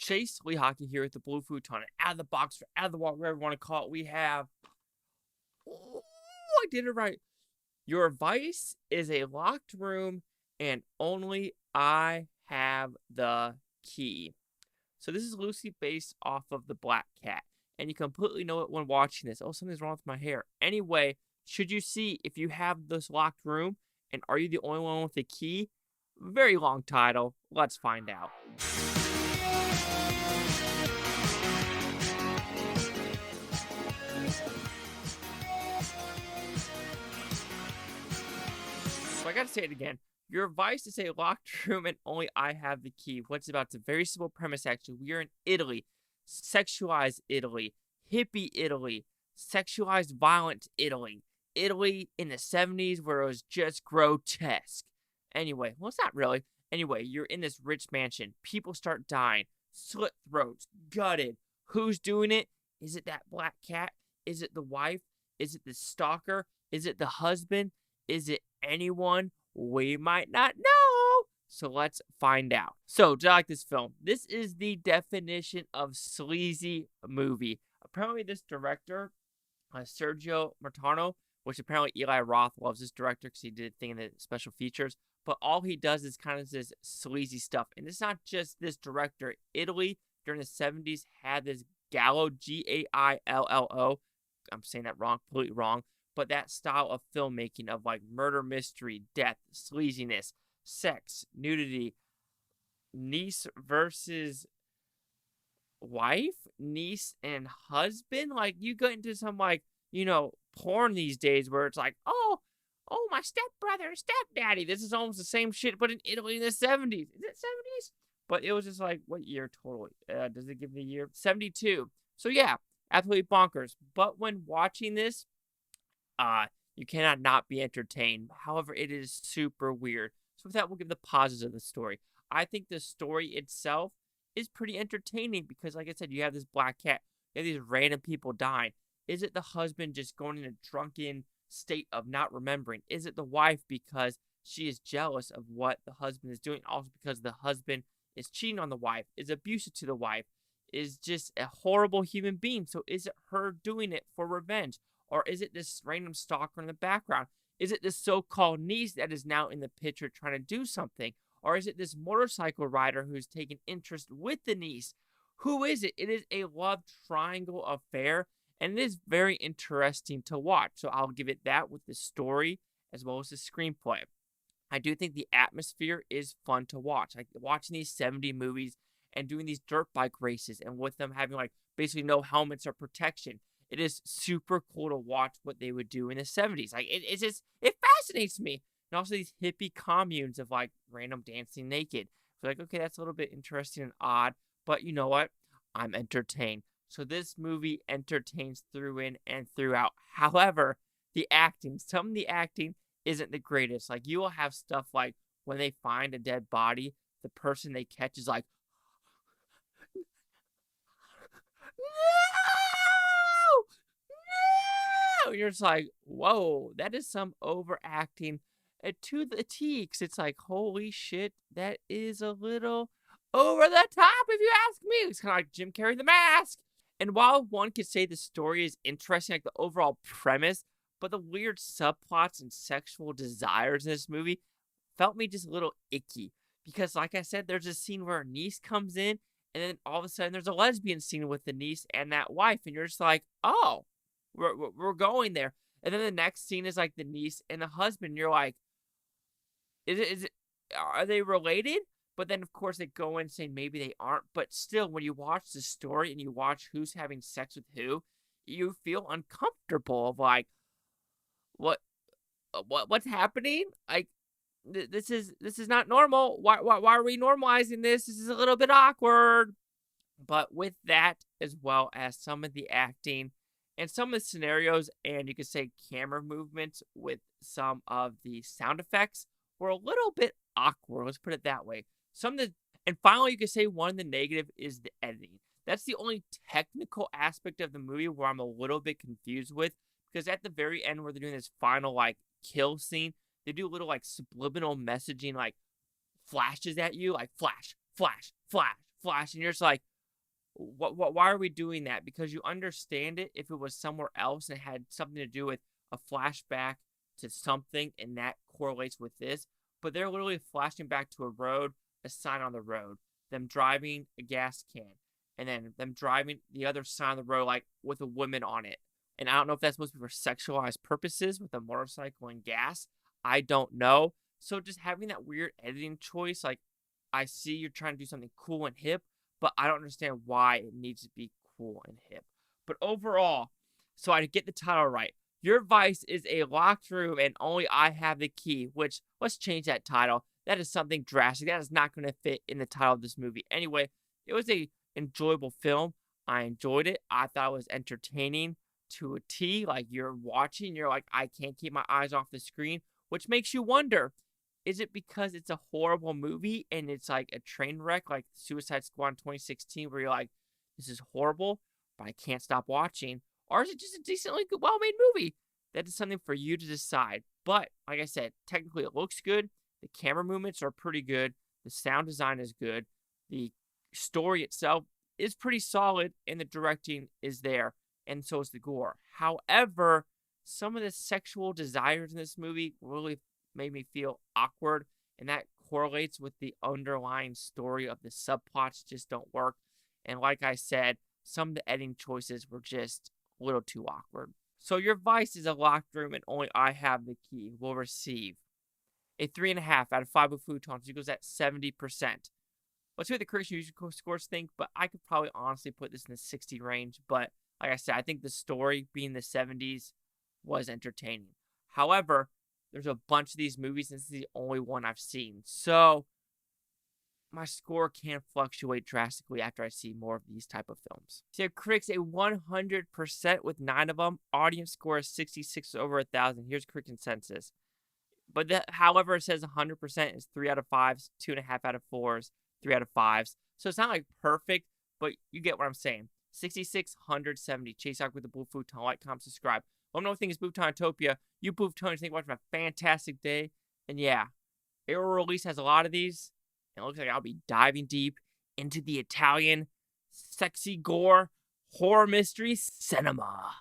Chase Lee Hockey here with the Blue Futon. Out of the box, or out of the wall, whatever you want to call it, we have... Oh, I did it right. Your vice is a locked room, and only I have the key. So this is loosely based off of The Black Cat, and you completely know it when watching this. Oh, something's wrong with my hair. Anyway, should you see if you have this locked room, and are you the only one with the key? Very long title. Let's find out. So I gotta say it again. Your advice is a locked room and only I have the key. What's about? It's a very simple premise, actually. We are in Italy. Sexualized Italy. Hippie Italy. Sexualized violent Italy. Italy in the 70s where it was just grotesque. Anyway, well, it's not really. Anyway, you're in this rich mansion. People start dying. Slit throats. Gutted. Who's doing it? Is it that black cat? Is it the wife? Is it the stalker? Is it the husband? Is it anyone? We might not know. So let's find out. So, do I like this film? This is the definition of sleazy movie. Apparently, this director, Sergio Martino, which apparently Eli Roth loves this director because he did a thing in the special features. But all he does is kind of this sleazy stuff. And it's not just this director. Italy, during the 70s, had this Gallo, Gaillo. I'm saying that wrong, completely wrong. But that style of filmmaking of like murder, mystery, death, sleaziness, sex, nudity, niece versus wife, niece and husband. Like you go into some like, porn these days where it's like, oh, my stepbrother, stepdaddy. This is almost the same shit, but in Italy in the 70s. Is it 70s? But it was just like, what year totally? Does it give the year? 72. So yeah, absolutely bonkers. But when watching this, you cannot not be entertained. However, it is super weird. So with that, we'll give the pauses of the story. I think the story itself is pretty entertaining because, like I said, you have this black cat. You have these random people dying. Is it the husband just going in a drunken state of not remembering? Is it the wife because she is jealous of what the husband is doing? Also because the husband is cheating on the wife, is abusive to the wife, is just a horrible human being. So is it her doing it for revenge? Or is it this random stalker in the background? Is it this so-called niece that is now in the picture trying to do something? Or is it this motorcycle rider who's taking interest with the niece? Who is it? It is a love triangle affair, and it is very interesting to watch. So I'll give it that with the story as well as the screenplay. I do think the atmosphere is fun to watch. Like watching these 70 movies and doing these dirt bike races and with them having like basically no helmets or protection. It is super cool to watch what they would do in the 70s. Like, it fascinates me. And also these hippie communes of, like, random dancing naked. So, like, okay, that's a little bit interesting and odd. But you know what? I'm entertained. So this movie entertains through in and throughout. However, some of the acting isn't the greatest. Like, you will have stuff like when they find a dead body, the person they catch is like, you're just like, whoa, that is some overacting to the T. Cause it's like, holy shit, that is a little over the top, if you ask me. It's kind of like Jim Carrey the Mask. And while one could say the story is interesting, like the overall premise, but the weird subplots and sexual desires in this movie felt me just a little icky. Because, like I said, there's a scene where a niece comes in, and then all of a sudden there's a lesbian scene with the niece and that wife, and you're just like, oh. We're going there. And then the next scene is like the niece and the husband. You're like, are they related? But then, of course, they go in saying maybe they aren't. But still, when you watch the story and you watch who's having sex with who, you feel uncomfortable of like, what's happening? Like, this is not normal. Why are we normalizing this? This is a little bit awkward. But with that, as well as some of the acting, and some of the scenarios, and you could say camera movements with some of the sound effects were a little bit awkward. Let's put it that way. And finally, you could say one of the negative is the editing. That's the only technical aspect of the movie where I'm a little bit confused with, because at the very end where they're doing this final like kill scene, they do a little like subliminal messaging, like flashes at you, like flash, flash, flash, flash, and you're just like, Why are we doing that? Because you understand it if it was somewhere else and it had something to do with a flashback to something, and that correlates with this. But they're literally flashing back to a road, a sign on the road, them driving a gas can, and then them driving the other side of the road, like with a woman on it. And I don't know if that's supposed to be for sexualized purposes with a motorcycle and gas. I don't know. So just having that weird editing choice, like, I see you're trying to do something cool and hip, but I don't understand why it needs to be cool and hip. But overall, so I get the title right. Your vice is a locked room and only I have the key, which, let's change that title. That is something drastic. That is not going to fit in the title of this movie. Anyway, it was a enjoyable film. I enjoyed it. I thought it was entertaining to a T. Like, you're watching, you're like, I can't keep my eyes off the screen, which makes you wonder, is it because it's a horrible movie and it's like a train wreck like Suicide Squad in 2016 where you're like, this is horrible, but I can't stop watching? Or is it just a decently good, well-made movie? That is something for you to decide. But, like I said, technically it looks good. The camera movements are pretty good. The sound design is good. The story itself is pretty solid, and the directing is there, and so is the gore. However, some of the sexual desires in this movie really made me feel awkward, and that correlates with the underlying story of the subplots just don't work. And like I said, some of the editing choices were just a little too awkward. So your vice is a locked room and only I have the key will receive a 3.5 out of 5 with Futons, equals at 70%. Let's see what the critics usually scores think, but I could probably honestly put this in the 60 range. But like I said, I think the story being the 70s was entertaining. However, there's a bunch of these movies, and this is the only one I've seen. So my score can fluctuate drastically after I see more of these type of films. So critics a 100% with 9 of them. Audience score is 66 over 1,000. Here's critic consensus. But however, it says 100% is 3 out of 5s, 2.5 out of 4s, 3 out of 5s. So it's not like perfect, but you get what I'm saying. 66, 170. Chase out with the Blue Futon. Like, comment, subscribe. Let me know what you think is Butanotopia. You Butanotopia think watch a fantastic day. And yeah, Arrow Release has a lot of these. And it looks like I'll be diving deep into the Italian sexy gore horror mystery cinema.